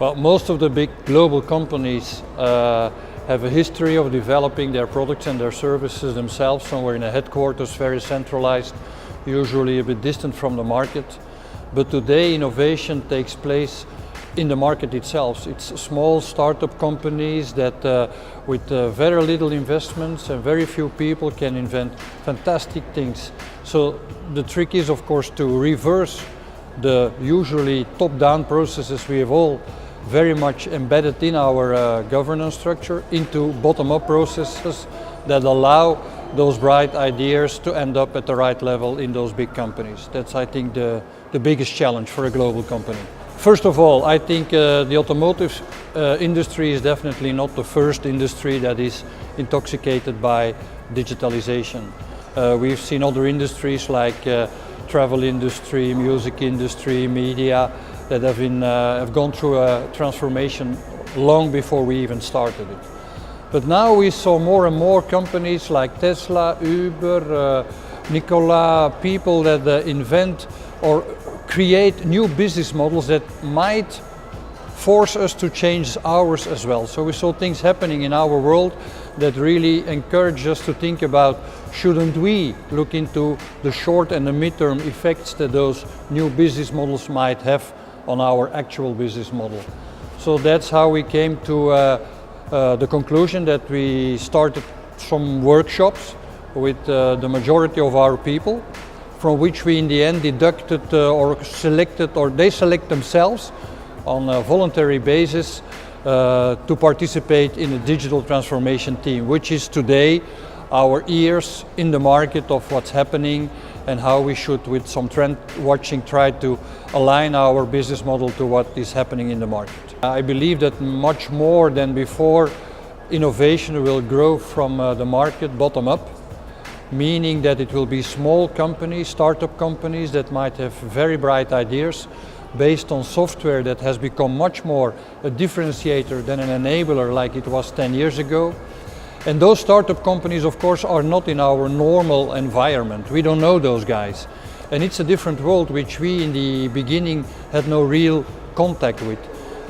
Well, most of the big global companies have a history of developing their products and their services themselves, somewhere in a headquarters, very centralized, usually a bit distant from the market. But today innovation takes place in the market itself. It's small startup companies that with very little investments and very few people can invent fantastic things. So the trick is, of course, to reverse the usually top-down processes we have all very much embedded in our governance structure into bottom-up processes that allow those bright ideas to end up at the right level in those big companies. That's, I think, the biggest challenge for a global company. First of all, I think the automotive industry is definitely not the first industry that is intoxicated by digitalization. We've seen other industries like travel industry, music industry, media that have gone through a transformation long before we even started it. But now we saw more and more companies like Tesla, Uber, Nikola, people that invent or create new business models that might force us to change ours as well. So we saw things happening in our world that really encourage us to think about, shouldn't we look into the short and the midterm effects that those new business models might have on our actual business model. So that's how we came to the conclusion that we started some workshops with the majority of our people, from which we in the end deducted or selected, or they select themselves on a voluntary basis to participate in a digital transformation team, which is today our ears in the market of what's happening and how we should, with some trend watching, try to align our business model to what is happening in the market. I believe that much more than before, innovation will grow from the market bottom up, meaning that it will be small companies, startup companies that might have very bright ideas based on software that has become much more a differentiator than an enabler like it was 10 years ago. And those startup companies, of course, are not in our normal environment. We don't know those guys. And it's a different world which we in the beginning had no real contact with.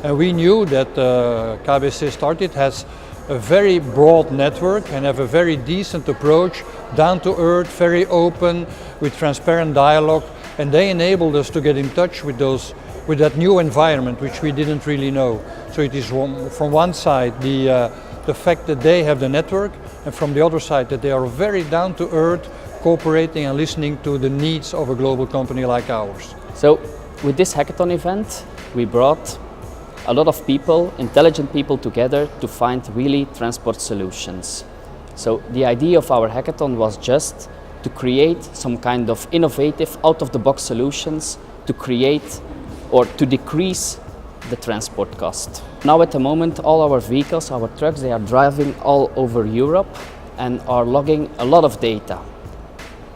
And we knew that KBC Started has a very broad network and have a very decent approach, down to earth, very open, with transparent dialogue. And they enabled us to get in touch with that new environment which we didn't really know. So it is from one side the fact that they have the network, and from the other side that they are very down to earth, cooperating and listening to the needs of a global company like ours. So with this hackathon event, we brought a lot of people, intelligent people together to find really transport solutions. So the idea of our hackathon was just to create some kind of innovative, out-of-the-box solutions to create or to decrease the transport cost. Now at the moment, all our vehicles, our trucks, they are driving all over Europe and are logging a lot of data.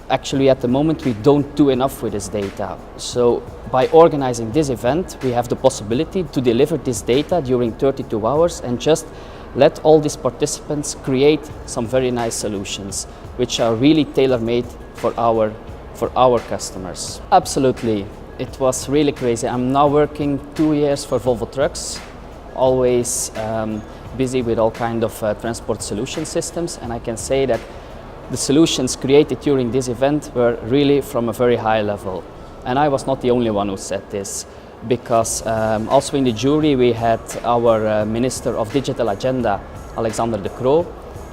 Actually, at the moment, we don't do enough with this data. So by organizing this event, we have the possibility to deliver this data during 32 hours and just let all these participants create some very nice solutions, which are really tailor-made for our customers. Absolutely. It was really crazy. I'm now working 2 years for Volvo Trucks, always busy with all kind of transport solution systems, and I can say that the solutions created during this event were really from a very high level. And I was not the only one who said this, because also in the jury we had our Minister of Digital Agenda, Alexander De Croo,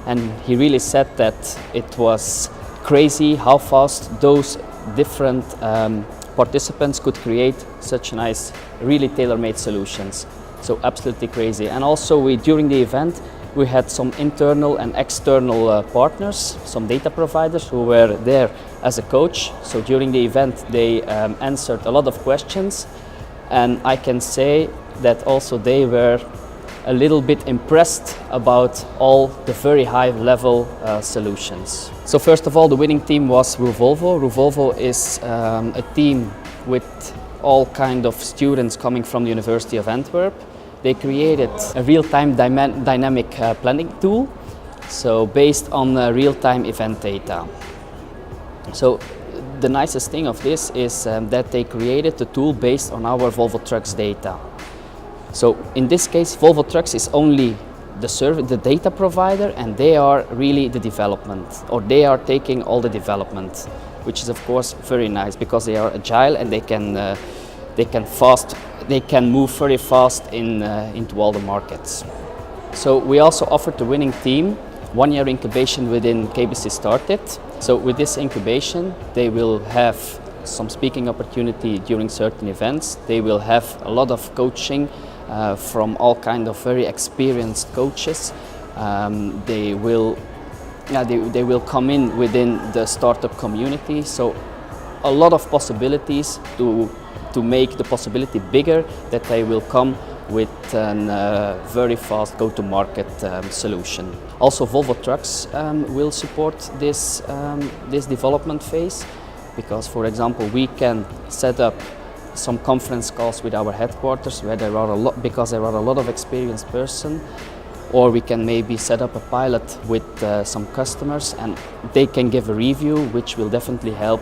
and he really said that it was crazy how fast those different participants could create such nice, really tailor-made solutions. So absolutely crazy. And also during the event, we had some internal and external partners, some data providers who were there as a coach. So during the event, they answered a lot of questions. And I can say that also they were a little bit impressed about all the very high level solutions. So first of all, the winning team was Volvo. Volvo is a team with all kind of students coming from the University of Antwerp. They created a real-time dynamic planning tool, so based on real-time event data. So the nicest thing of this is that they created a tool based on our Volvo Trucks data. So in this case, Volvo Trucks is only the data provider, and they are really the development, or they are taking all the development, which is of course very nice because they are agile and they can move very fast into all the markets. So we also offered the winning team 1 year incubation within KBC Startit. So with this incubation, they will have some speaking opportunity during certain events. They will have a lot of coaching from all kind of very experienced coaches. They will come in within the startup community. So a lot of possibilities to make the possibility bigger that they will come with a very fast go-to-market solution. Also, Volvo Trucks will support this development phase because, for example, we can set up some conference calls with our headquarters where there are a lot of experienced persons, or we can maybe set up a pilot with some customers and they can give a review, which will definitely help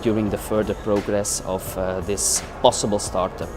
during the further progress of this possible startup.